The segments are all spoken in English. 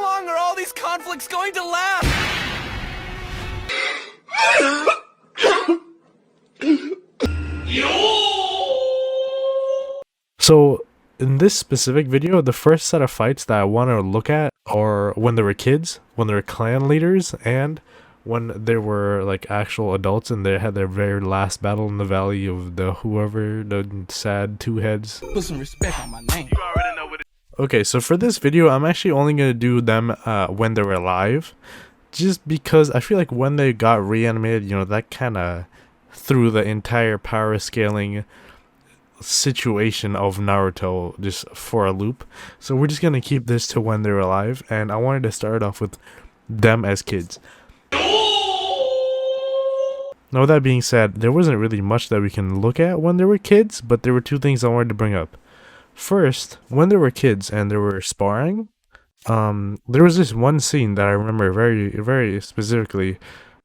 How long are all these conflicts going to last? So, in this specific video, the first set of fights that I want to look at are when they were kids, when they were clan leaders, and when they were like actual adults and they had their very last battle in the valley of the sad two heads. Put some respect on my name. Okay, so for this video, I'm actually only going to do them when they were alive, just because I feel like when they got reanimated, you know, that kind of threw the entire power scaling situation of Naruto just for a loop. So we're just going to keep this to when they're alive, and I wanted to start off with them as kids. Now, with that being said, there wasn't really much that we can look at when they were kids, but there were two things I wanted to bring up. First, when they were kids and they were sparring, there was this one scene that I remember very, very specifically.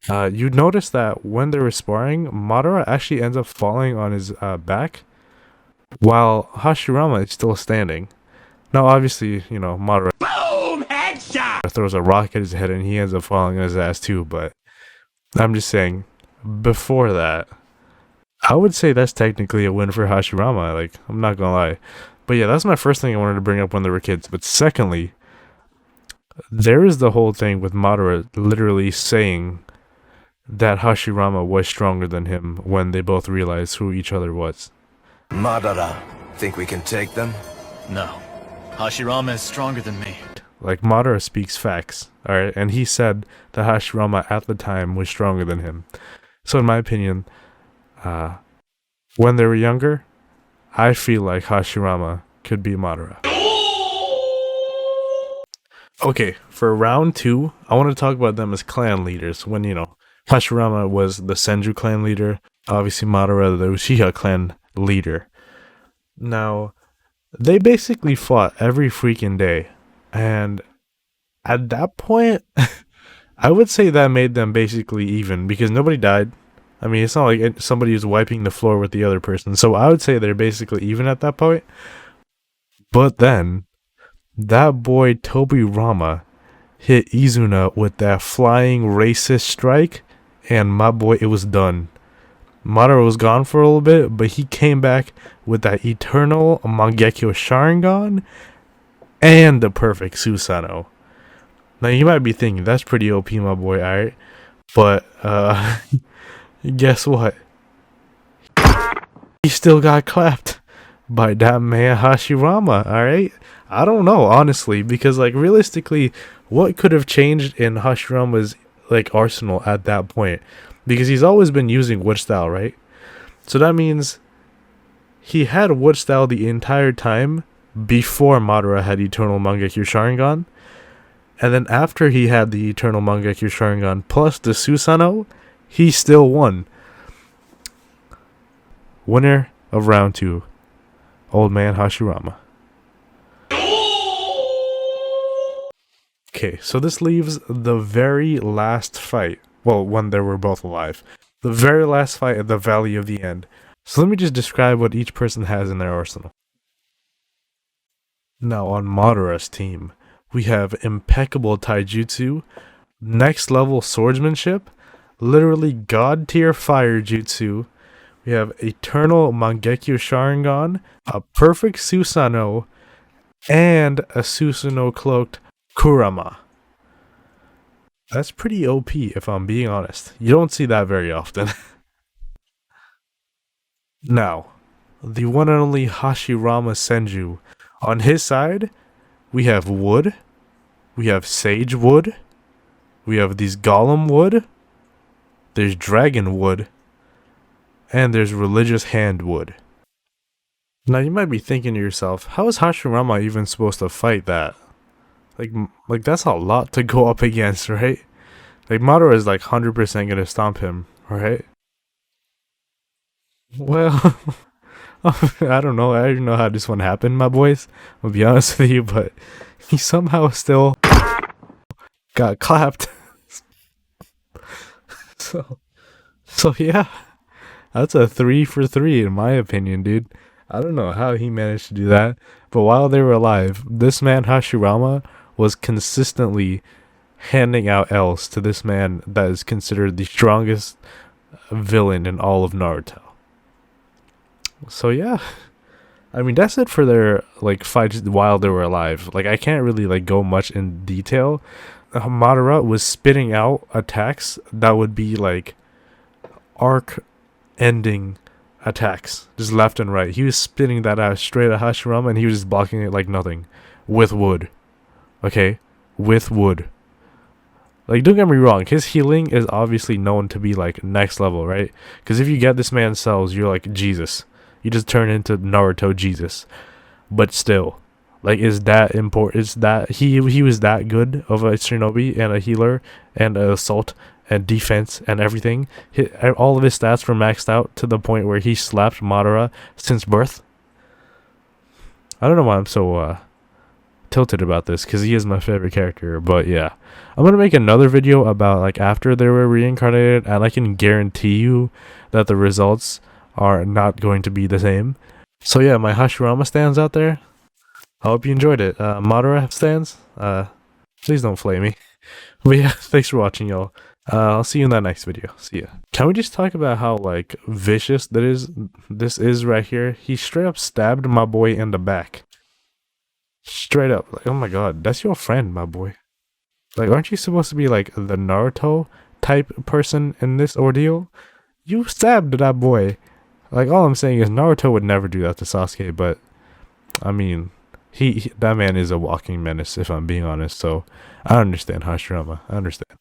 You notice that when they were sparring, Madara actually ends up falling on his back, while Hashirama is still standing. Now, obviously, you know, Madara boom, headshot! Throws a rock at his head and he ends up falling on his ass too, but I'm just saying, before that, I would say that's technically a win for Hashirama, like, I'm not gonna lie. But yeah, that's my first thing I wanted to bring up when they were kids. But secondly, there is the whole thing with Madara literally saying that Hashirama was stronger than him when they both realized who each other was. Madara, think we can take them? No. Hashirama is stronger than me. Like, Madara speaks facts, alright? And he said that Hashirama at the time was stronger than him. So in my opinion, when they were younger, I feel like Hashirama could be Madara. Okay, for round 2, I want to talk about them as clan leaders. When, you know, Hashirama was the Senju clan leader, obviously Madara the Uchiha clan leader. Now, they basically fought every freaking day, and at that point, I would say that made them basically even, because nobody died. I mean, it's not like somebody was wiping the floor with the other person, so I would say they're basically even at that point. But then, that boy Tobirama hit Izuna with that flying racist strike, and my boy, it was done. Madara was gone for a little bit, but he came back with that eternal Mangekyo Sharingan and the perfect Susanoo. Now, you might be thinking, that's pretty OP, my boy, alright? But, guess what? He still got clapped by that man Hashirama, alright? I don't know, honestly, because, like, realistically, what could have changed in Hashirama's, like, arsenal at that point? Because he's always been using Wood Style, right? So that means he had Wood Style the entire time before Madara had Eternal Mangekyo Sharingan. And then after he had the Eternal Mangekyo Sharingan plus the Susanoo, he still won. Winner of round 2, Old Man Hashirama. Okay, so this leaves the very last fight. Well, when they were both alive. The very last fight at the Valley of the End. So let me just describe what each person has in their arsenal. Now, on Madara's team, we have impeccable taijutsu, next level swordsmanship, literally god tier fire jutsu. We have Eternal Mangekyo Sharingan, a perfect Susanoo, and a Susanoo cloaked Kurama. That's pretty OP, if I'm being honest. You don't see that very often. Now, the one and only Hashirama Senju. On his side, we have wood, we have sage wood, we have these golem wood, there's dragon wood, and there's religious hand wood. Now, you might be thinking to yourself, how is Hashirama even supposed to fight that? Like that's a lot to go up against, right? Like, Madara is like 100% gonna stomp him, right? Well, I don't know. I don't know how this one happened, my boys. I'll be honest with you, but he somehow still got clapped. So yeah, that's a 3 for 3 in my opinion, dude. I don't know how he managed to do that, but while they were alive, this man Hashirama was consistently handing out L's to this man that is considered the strongest villain in all of Naruto. So yeah, I mean that's it for their like fights while they were alive. Like I can't really like go much in detail. Madara was spitting out attacks that would be like arc ending attacks, just left and right. He was spitting that out straight at Hashirama, and he was just blocking it like nothing with wood. Okay, with wood. Like, don't get me wrong, his healing is obviously known to be like next level, right? Because if you get this man's cells, you're like Jesus. You just turn into Naruto Jesus. But still, like, is that important? Is that he was that good of a shinobi and a healer and an assault and defense and everything? All of his stats were maxed out to the point where he slapped Madara since birth. I don't know why I'm so tilted about this, because he is my favorite character. But yeah, I'm gonna make another video about like after they were reincarnated, and I can guarantee you that the results are not going to be the same. So yeah, my Hashirama stands out there, I hope you enjoyed it. Madara stands, please don't flame me. But yeah, thanks for watching, y'all. I'll see you in that next video. See ya. Can we just talk about how like vicious this is right here? He straight up stabbed my boy in the back. Straight up, like, oh my god, that's your friend, my boy. Like, aren't you supposed to be like the Naruto type person in this ordeal? You stabbed that boy. Like, all I'm saying is Naruto would never do that to Sasuke, but I mean, that man is a walking menace, if I'm being honest. So I understand Hashirama. I understand.